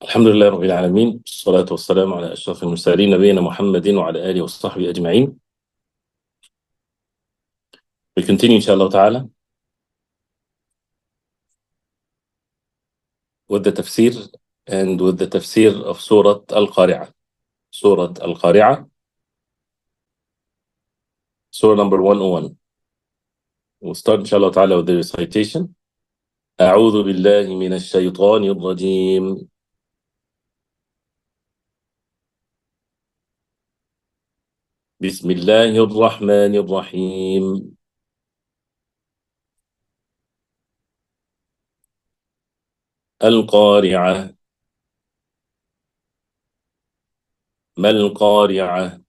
الحمد لله رب العالمين، الصلاة والسلام على أشرف المرسلين نبينا محمد وعلى آله وصحبه أجمعين. We continue inshallah ta'ala with the tafsir and with the tafsir of Surah Al-Qaria. Surah Al-Qaria, Surah number 101. We'll start inshallah ta'ala with the recitation. أعوذ بالله من الشيطان الرجيم. بسم الله الرحمن الرحيم. القارعة. ما القارعة؟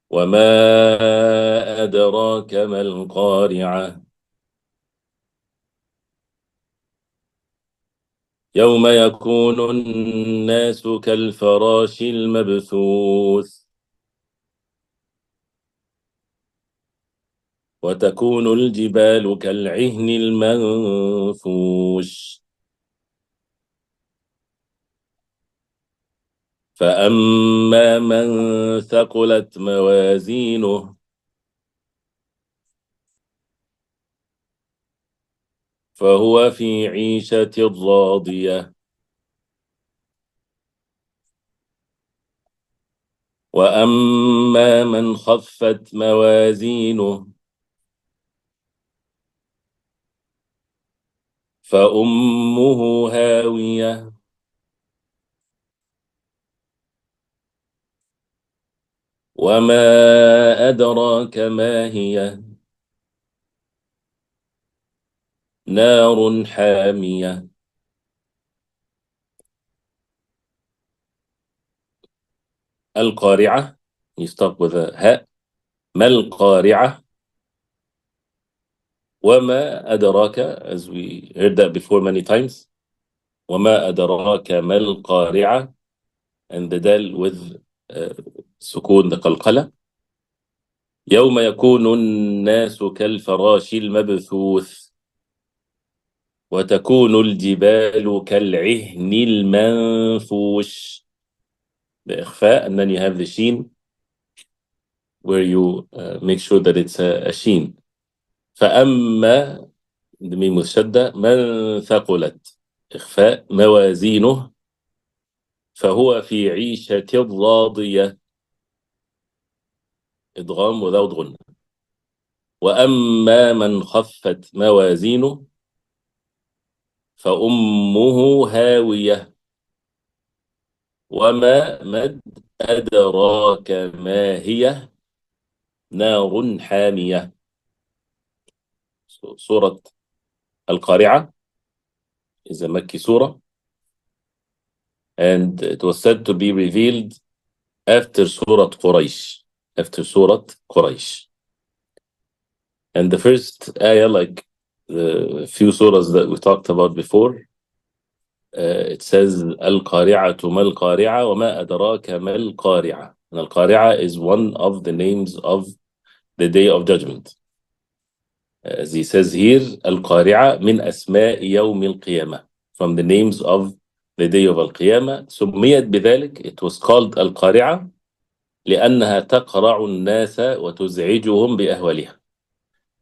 وما أدراك ما القارعة؟ يوم يكون الناس كالفراش المبثوث وتكون الجبال كالعهن المنفوش فأما من ثقلت موازينه فهو في عيشة راضية وأما من خفت موازينه فأمه هاوية وما أدراك ما هي نار حامية. القارعة, you start with a ها. ما القارعة؟ وما أدراك, as we heard that before many times. وما أدراك ما القارعة, and the dal with سكون the قلقلة. يوم يكون الناس كالفراش المبثوث وتكون الجبال كالعهن المنفوش بإخفاء, and then you have the sheen where you make sure that it's a sheen. فأما بميم الشدة من ثقلت إخفاء موازينه فهو في عيشة راضية إدغام without غنة. وأما من خفت موازينه فأمه هاوية وما أدراك ما هي نار حامية. سورة القارعة is a Makki surah, and it was said to be revealed after Surah Quraysh. After Surah Quraysh. And the first ayah, like the few surahs that we talked about before, it says Al-Qari'atu mal Qari'a wa ma adraka mal Qari'a. And Al-Qari'a is one of the names of the Day of Judgment. As he says here, Al-Qari'a min asma'i yawm al-Qiyamah, from the names of the Day of Al-Qiyamah. سميت بذلك, it was called Al-Qari'a لأنها تقرع الناس وتزعجهم بأهوالها.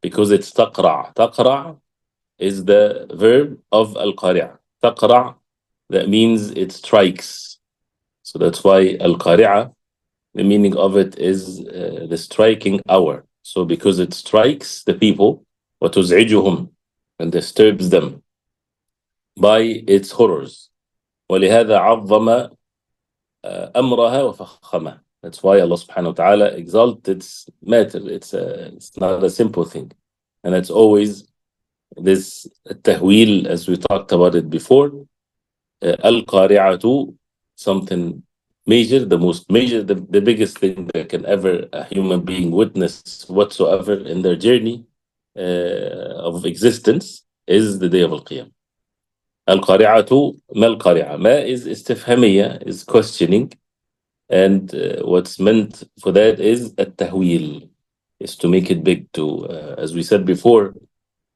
Because it's تقرع. تقرع is the verb of Al-Qari'a. تقرع, that means it strikes. So that's why Al-Qari'a, the meaning of it is the striking hour. So because it strikes the people, وتزعجهم, and disturbs them by its horrors. ولهذا عظم أمرها وفخمها. That's why Allah subhanahu wa ta'ala exalted its matter. It's not a simple thing. And it's always this tahweel, as we talked about it before. Al-Qari'atu, something major, the most major, the biggest thing that can ever a human being witness whatsoever in their journey of existence is the day of Al-Qiyamah. Al-Qari'atu, ma al-Qari'a. Ma is istifhamiyya, is questioning. And what's meant for that is at-tahweel, is to make it big. To as we said before,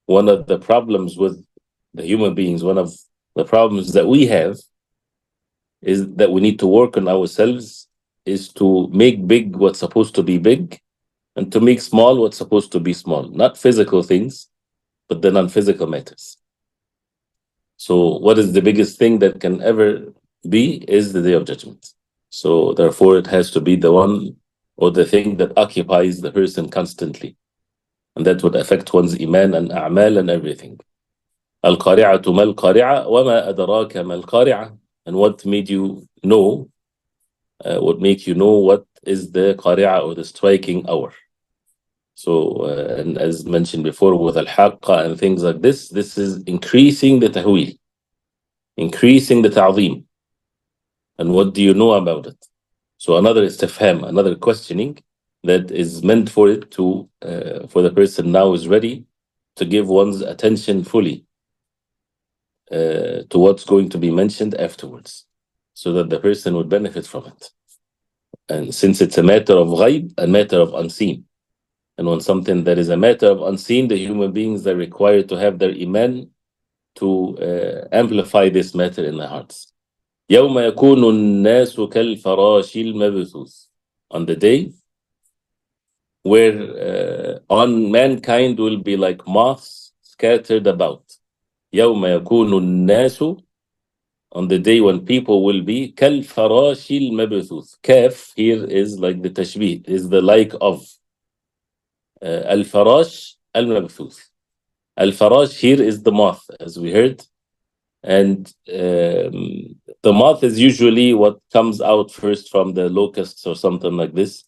one of the problems with the human beings, one of The problems that we have is that we need to work on ourselves, is to make big what's supposed to be big, and to make small what's supposed to be small. Not physical things, but the non-physical matters. So what is the biggest thing that can ever be is the Day of Judgment. So therefore it has to be the one or the thing that occupies the person constantly. And that would affect one's iman and a'mal and everything. Al-Qari'atu mal-Qari'a wa ma adraka mal-Qari'a. And what made you know, would make you know what is the Qari'a or the striking hour. So, and as mentioned before, with al-haqqa and things like this is increasing the tahweel, increasing the ta'zeem. And what do you know about it? So another istifham, another questioning that is meant for it to, for the person now is ready to give one's attention fully to what's going to be mentioned afterwards, so that the person would benefit from it. And since it's a matter of ghaib, a matter of unseen, and when something that is a matter of unseen, the human beings are required to have their iman to amplify this matter in their hearts. يوم يكون الناس كالفراش المبثوث. On the day where on mankind will be like moths scattered about. يوم يكون الناس, on the day when people will be كالفراش المبثوث. Kaf here is like the tashbih, is the like of. الفراش المبثوث. Al-farash here is the moth, as we heard. And the moth is usually what comes out first from the locusts or something like this.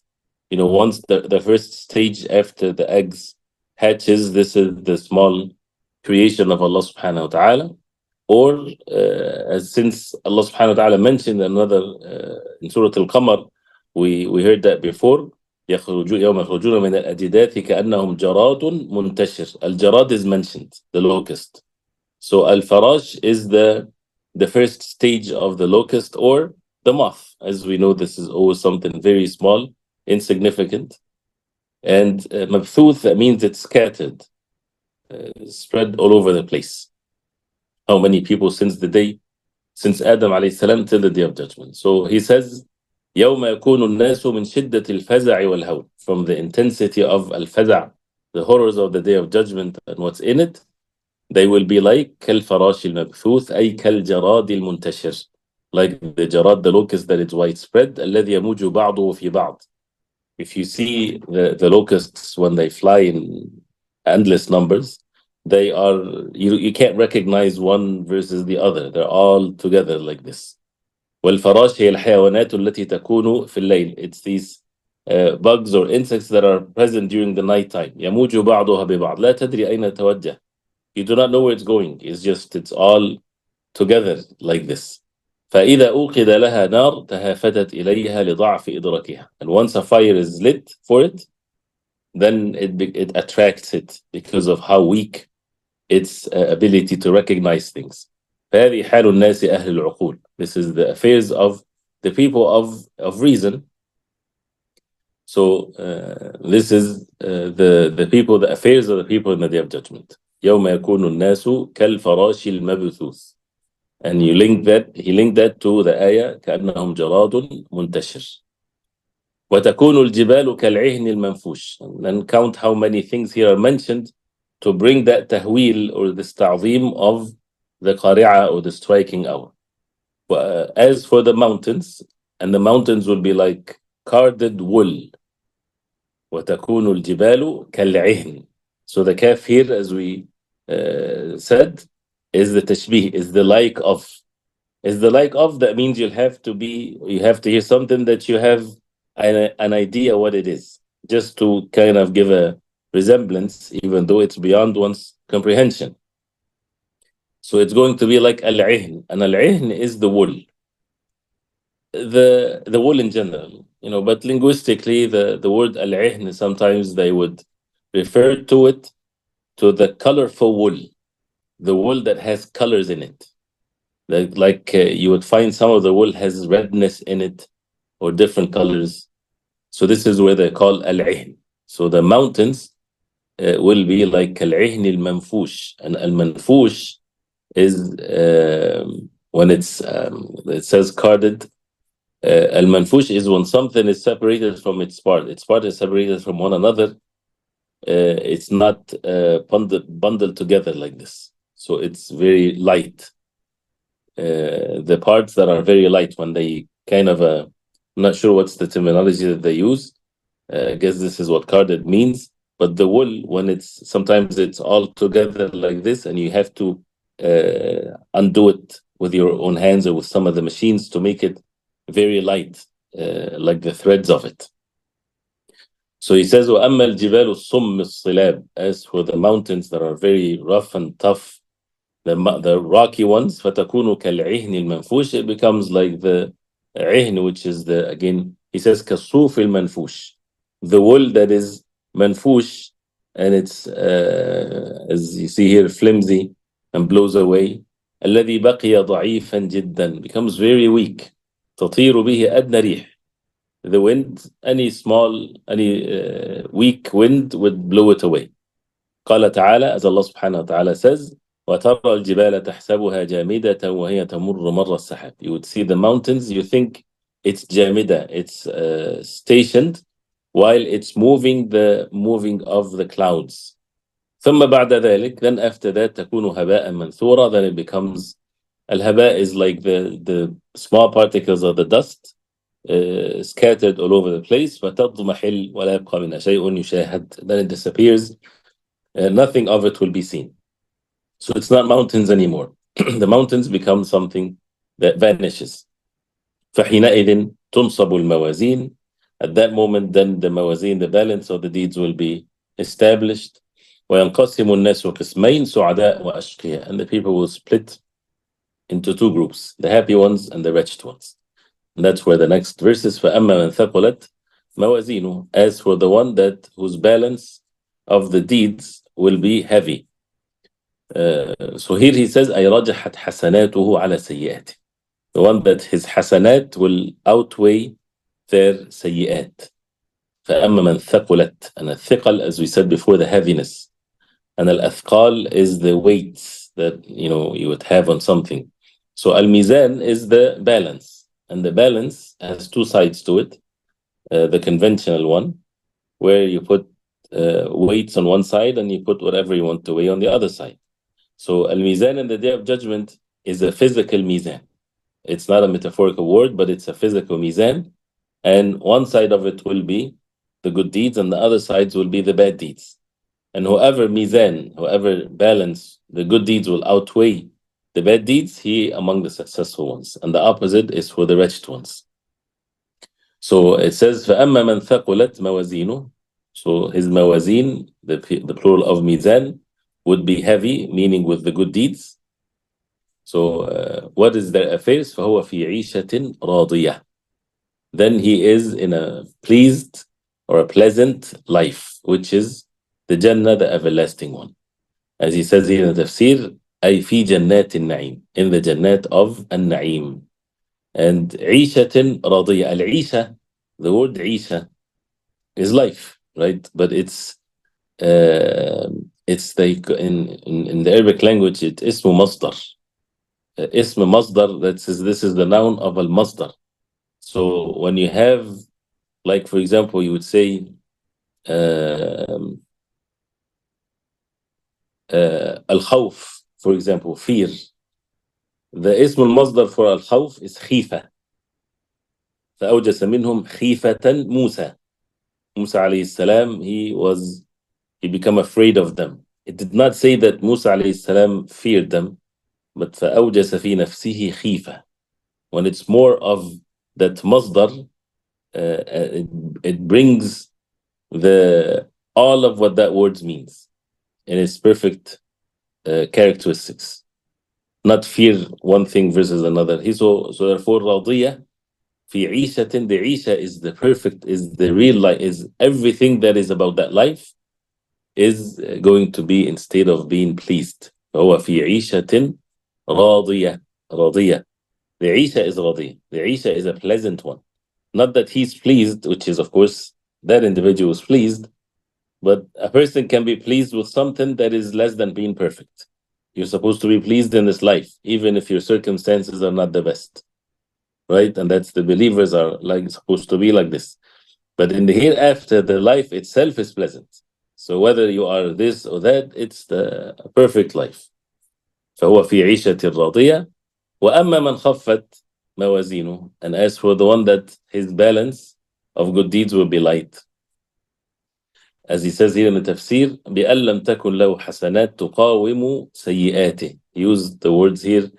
You know, once the first stage after the eggs hatches, this is the small creation of Allah subhanahu wa ta'ala. Or as since Allah subhanahu wa ta'ala mentioned another in Surah Al-Qamar, we heard that before. يوم يخرجون من الأجداث كأنهم جراد منتشر. Al-jarad is mentioned, the locust. So al-farash is the first stage of the locust or the moth. As we know, this is always something very small, insignificant. And mabthuth, that means it's scattered, spread all over the place. How many people since Adam alayhi salam till the Day of Judgment. So he says, يوم يكون الناس من شدة الفزع والهول. From the intensity of al-faza', the horrors of the Day of Judgment and what's in it, they will be like كالفراش المبثوث أي كالجراد المنتشر, like the jarad, the locust that is widespread. الذي يموج بعضه في بعض. If you see the locusts when they fly in endless numbers, they are, you can't recognize one versus the other. They're all together like this. والفراش هي الحيوانات التي تكون في الليل. It's these bugs or insects that are present during the night time. يموج بعضها ببعض لا تدري أين توجه. You do not know where it's going. It's all together like this. فإذا أوقد لها نار تهافتت إليها لضعف إدراكها. And once a fire is lit for it, then it attracts it because of how weak its ability to recognize things. فهذه حال الناس أهل العقول. This is the affairs of the people of reason. So this is the people, the affairs of the people in the Day of Judgment. يوم يكون الناس كالفراش المبثوث. And he linked that to the ayah كأنهم جراد منتشر. وتكون الجبال كالعهن المنفوش. And then count how many things here are mentioned to bring that tahweel or this ta'zeem of the qari'ah or the striking hour. As for the mountains, and the mountains will be like carded wool. وتكون الجبال كالعهن. So the kaf here, as we said, is the tashbih, is the like of. Is the like of, that means you have to hear something that you have an idea what it is, just to kind of give a resemblance, even though it's beyond one's comprehension. So it's going to be like al-ihn, and al-ihn is the wool. The wool in general, but linguistically, the word al-ihn, sometimes they would refer to it, to the colorful wool, the wool that has colors in it. Like you would find some of the wool has redness in it or different colors. So this is where they call al-ihn. So the mountains will be like al-ihn al-manfush. And al-manfush is when it says carded. Al-manfush is when something is separated from its part. Its part is separated from one another. It's not bundled together like this. So it's very light. The parts that are very light when they kind of, I'm not sure what's the terminology that they use. I guess this is what carded means. But the wool, when sometimes it's all together like this, and you have to undo it with your own hands or with some of the machines to make it very light, like the threads of it. So he says, وَأَمَّا الْجِبَالُ الصُّمِّ الصِّلَابِ. As for the mountains that are very rough and tough, the rocky ones, فَتَكُونُ كَالْعِهْنِ الْمَنْفُوشِ. It becomes like the عِهْن, which is again, he says, كَالصُّوفِ الْمَنْفُوشِ. The wool that is manfush, and it's, as you see here, flimsy and blows away. الذي بقي ضعيفا جدا, becomes very weak. تطير به أدنى ريح. The wind, any weak wind would blow it away. قال تعالى, as Allah subhanahu wa ta'ala says, وَتَرَى الْجِبَالَ تَحْسَبُهَا جَامِدَةً وَهِيَ تَمُرُّ مَرَّ السَّحَابِ. You would see the mountains, you think it's jamida, it's stationed, while it's moving of the clouds. ثم بعد ذلك, then after that, تكون هباء منثورا, then it becomes, al-haba is like the small particles of the dust, scattered all over the place. فتضمحل ولا يبقى منها شيء يشاهد. Then it disappears, nothing of it will be seen. So it's not mountains anymore. The mountains become something that vanishes. فحينئذ تنصب الموازين. At that moment, then the mawazin, the balance of the deeds, will be established. وينقسم الناس قسمين سعداء وأشقياء. And the people will split into two groups, the happy ones and the wretched ones. And that's where the next verse is. فأما من ثقلت موازينه. As for the one whose balance of the deeds will be heavy. So here he says, أي رجحت حسناته على سيئاته. The one that his hasanat will outweigh their سيئات. فأما من ثقلت. And الثقل, as we said before, the heaviness. And al-athqal is the weights that you would have on something. So al-mizan is the balance. And the balance has two sides to it. The conventional one, where you put weights on one side and you put whatever you want to weigh on the other side. So al-mizan in the Day of Judgment is a physical mizan. It's not a metaphorical word, but it's a physical mizan. And one side of it will be the good deeds, and the other sides will be the bad deeds. And whoever balance, the good deeds will outweigh the bad deeds, he among the successful ones. And the opposite is for the wretched ones. So it says, فَأَمَّا مَنْ ثَقُلَتْ مَوَازِينُهُ. So his mawazin, the plural of mizan, would be heavy, meaning with the good deeds. So what is their affairs? فَهُوَ فِي عِيشَةٍ رَاضِيَةٍ. Then he is in a pleased or a pleasant life, which is the Jannah, the everlasting one. As he says here in the Tafsir, أي في جنات النعيم, in the Jannat of An-Na'im. And عيشة راضية. Al-Isha, the word Isha is life, right? But it's like in the Arabic language, it's ismu masdar. Ism masdar, this is the noun of al-masdar. So when you have, like for example, you would say al-khawf, for example, fear. The ism al-masdar for al-khawf is khifa. فأوجس منهم خيفة موسى. Musa alayhi salam, he became afraid of them. It did not say that Musa alayhi salam feared them, but فأوجس في نفسه خيفة. When it's more of that masdar, it brings all of what that word means in its perfect characteristics. Not fear one thing versus another. So therefore, radiyah fi ishatin, the isha is the perfect, is the real life, is everything that is about that life is going to be in state of being pleased. فهو في عيشة راضية. راضية. The isha is radiyah. The isha is a pleasant one. Not that he's pleased, which is of course that individual is pleased, but a person can be pleased with something that is less than being perfect. You're supposed to be pleased in this life, even if your circumstances are not the best, right? And that's the believers are like supposed to be like this. But in the hereafter, the life itself is pleasant. So whether you are this or that, it's the perfect life. فهو في عيشة راضية. وأما من خفت موازينه, and as for the one that his balance of good deeds will be light, as he says here in the tafsir, بأن لم تكن له حسنات تقاوم سيئاته. He used the words here,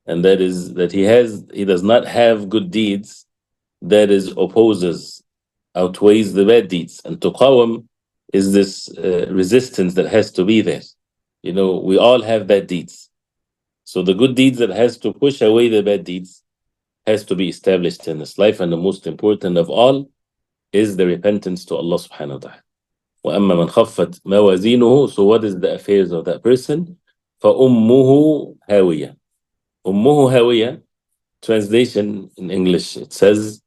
and that is that he does not have good deeds that is opposes, outweighs the bad deeds. And tuqawam is this resistance that has to be there. You know, we all have bad deeds. So the good deeds that has to push away the bad deeds has to be established in this life. And the most important of all is the repentance to Allah subhanahu wa ta'ala. وَأَمَّا مَنْ خَفَّتْ مَوَازِينُهُ. So what is the affairs of that person? فَأُمُّهُ هَاوِيَةٌ. أُمُّهُ هَاوِيَةٌ, translation in English, it says,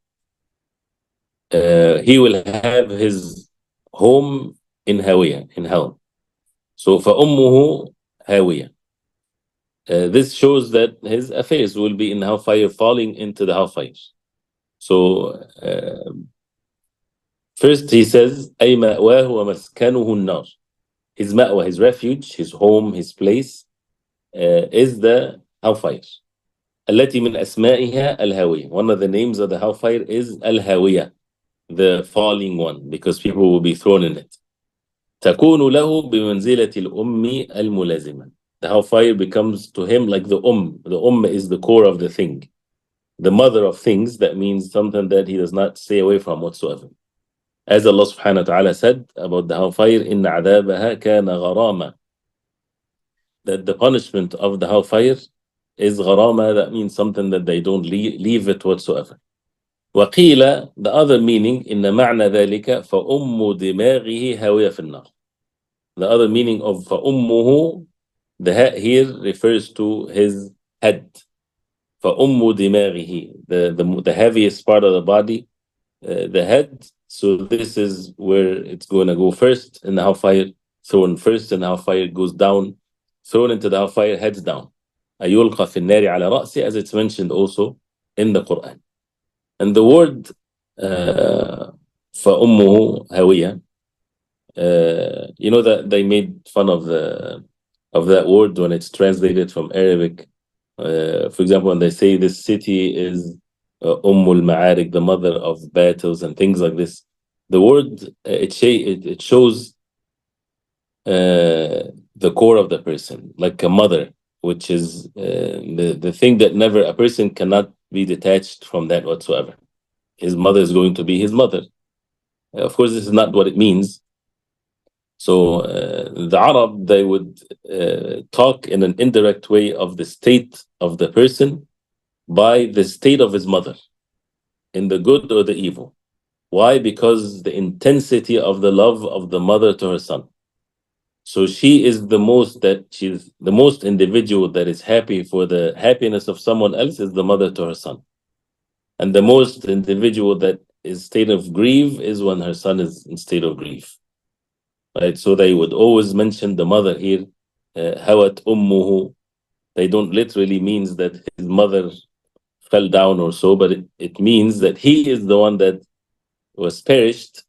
he will have his home in Hawiya, in hell. So فَأُمُّهُ هَاوِيَةٌ. This shows that his affairs will be in hellfire, falling into the hellfire. So first he says, أي مأواه ومسكنه النار. His ma'wa, his refuge, his home, his place is the hellfire. التي من أسمائها الهاوية. One of the names of the hellfire is الهاوية, the falling one, because people will be thrown in it. تكون له بمنزلة الأم الملازمة. The hellfire becomes to him like the The is the core of the thing, the mother of things. That means something that he does not stay away from whatsoever. As Allah subhanahu wa ta'ala said about the hellfire, إن عذابها كان غراما. That the punishment of the hellfire is gharama. That means something that they don't leave it whatsoever. وقيل, the other meaning, إن معنى ذلك فأم دماغه هاوية في النار. The other meaning of فأمه, the ha here refers to his head. فأم دماغه, the heaviest part of the body, the head. So this is where it's going to go first in the hellfire, thrown first in the hellfire, goes down, thrown into the hellfire, heads down. أيلقى في النار على رأسه, as it's mentioned also in the Quran. And the word فأمه هاوية, you know that they made fun of that word when it's translated from Arabic. For example, when they say this city is Ummul Ma'arik, the mother of battles and things like this, the word it shows the core of the person, like a mother, which is the thing that never, a person cannot be detached from that whatsoever. His mother is going to be his mother. Of course, this is not what it means. So the Arab, they would talk in an indirect way of the state of the person by the state of his mother, in the good or the evil. Why? Because the intensity of the love of the mother to her son. So she's the most individual that is happy for the happiness of someone else is the mother to her son. And the most individual that is state of grief is when her son is in state of grief. Right? So they would always mention the mother here, hawat ummuhu. They don't literally means that his mother fell down or so, but it means that he is the one that was perished.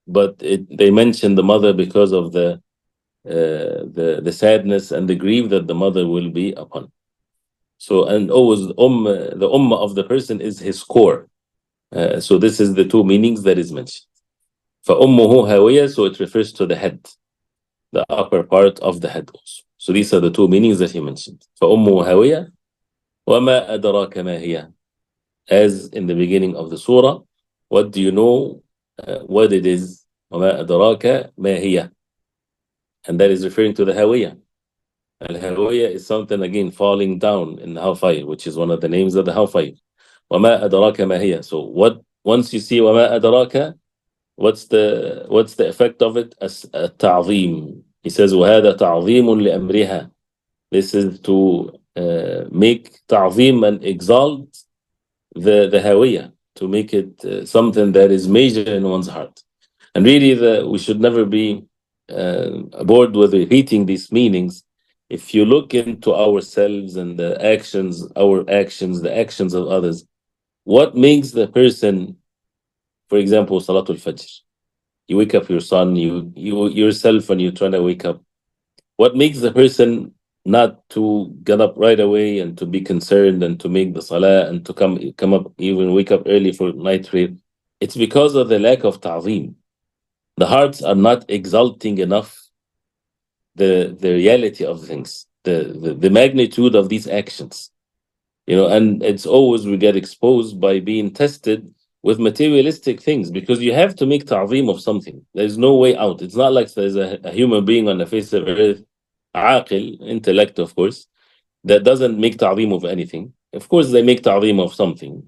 But they mention the mother because of the sadness and the grief that the mother will be upon. So, and always the ummah of the person is his core. So this is the two meanings that is mentioned. فَأُمُّهُ هَاوِيَةٌ, so it refers to the head, the upper part of the head also. So these are the two meanings that he mentioned. فَأُمُّهُ هَاوِيَةٌ وَمَا أَدْرَاكَ مَا هِيَ. As in the beginning of the surah, what do you know what it is? وَمَا أَدْرَاكَ مَا هِيَ. And that is referring to the Hawiyah. Al-Hawiyah is something, again, falling down in the hellfire, which is one of the names of the hellfire. وَمَا أَدْرَاكَ مَا هِيَ. So once you see وَمَا أَدْرَاكَ, what's the effect of it? As ta'zeem. He says وَهَذَا تَعْظِيمٌ لِأَمْرِهَا. This is to make ta'zeem and exalt the Hawiyah, to make it something that is major in one's heart. And really we should never be bored with repeating these meanings. if you look into ourselves and our actions, the actions of others, what makes the person, for example, Salatul Fajr, you wake up your son, you yourself, when you're trying to wake up, what makes the person not to get up right away and to be concerned and to make the salah and to come up, even wake up early for night prayer? It's because of the lack of ta'zeem. The hearts are not exalting enough the reality of things, the magnitude of these actions. And it's always we get exposed by being tested with materialistic things, because you have to make ta'zeem of something. There's no way out. It's not like there's a human being on the face of earth, aqil, intellect, of course, that doesn't make ta'zeem of anything. Of course, they make ta'zeem of something,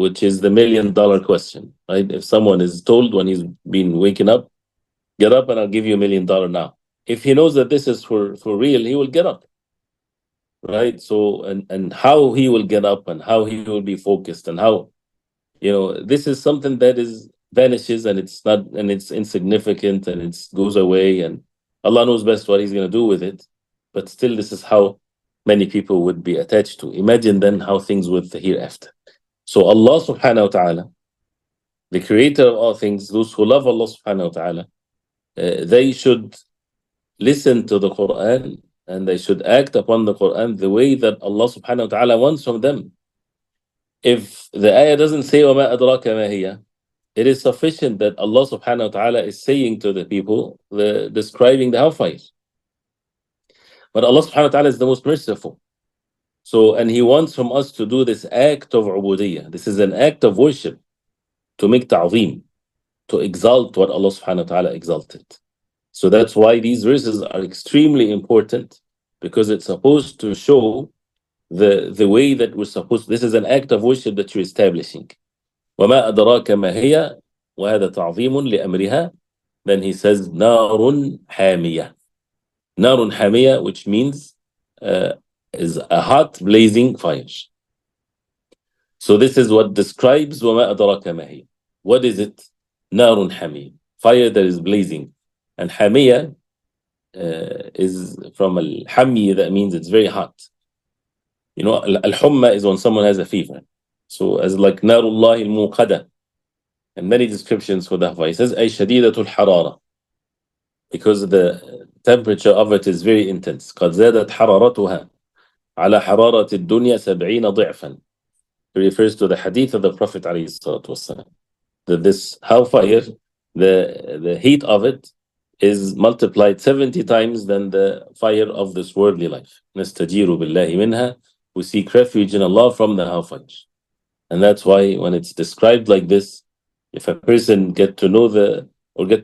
which is the $1 million question, right? If someone is told when he's been waking up, get up and I'll give you $1 million now. If he knows that this is for real, he will get up, right? So, and how he will get up and how he will be focused and how, this is something that is vanishes, and it's not, and it's insignificant, and it goes away, and Allah knows best what he's going to do with it. But still, this is how many people would be attached to. Imagine then how things would the hereafter. So Allah subhanahu wa ta'ala, the creator of all things, those who love Allah subhanahu wa ta'ala, they should listen to the Quran, and they should act upon the Quran the way that Allah subhanahu wa ta'ala wants from them. If the ayah doesn't say وَمَا أَدْرَاكَ مَا هِيَ, it is sufficient that Allah subhanahu wa ta'ala is saying to the people, describing the hellfire. But Allah subhanahu wa ta'ala is the most merciful. So, and He wants from us to do this act of ubudiyyah. This is an act of worship, to make ta'zeem, to exalt what Allah subhanahu wa ta'ala exalted. So that's why these verses are extremely important, because it's supposed to show the way that we're supposed. This is an act of worship that you're establishing. وَمَا أَدْرَاكَ مَا هِيَ, وَهَذَا تَعْظِيمٌ لِأَمْرِهَا. Then he says نَارٌ حَامِيَةٌ. نَارٌ حَامِيَةٌ, which means is a hot blazing fire. So this is what describes وَمَا أَدْرَاكَ مَا هِيَ. What is it? نَارٌ حَامِيَةٌ, fire that is blazing. And حَامِيَةٌ is from al-hami, that means it's very hot. Al-humma is when someone has a fever. So as like narullah al-muqada, and many descriptions for the fire. It says ay shadidatul harara, because the temperature of it is very intense. قد زادت حرارتها على حرارة الدنيا 70 ضعفا. It refers to the hadith of the Prophet عليه الصلاة والسلام, that this hellfire, the heat of it is multiplied 70 times than the fire of this worldly life. نستجير بالله منها, we seek refuge in Allah from the hellfire. And that's why when it's described like this, if a person get to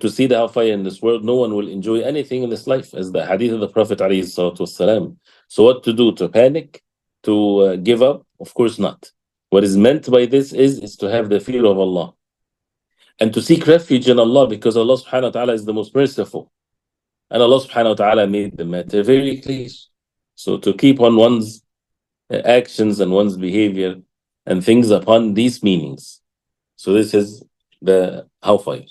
see the hellfire in this world, no one will enjoy anything in this life, as the hadith of the Prophet ﷺ. So what to do? To panic? To give up? Of course not. What is meant by this is to have the fear of Allah and to seek refuge in Allah, because Allah subhanahu wa ta'ala is the most merciful. And Allah subhanahu wa ta'ala made the matter very clear. So to keep on one's actions and one's behavior and things upon these meanings. So this is the hellfire.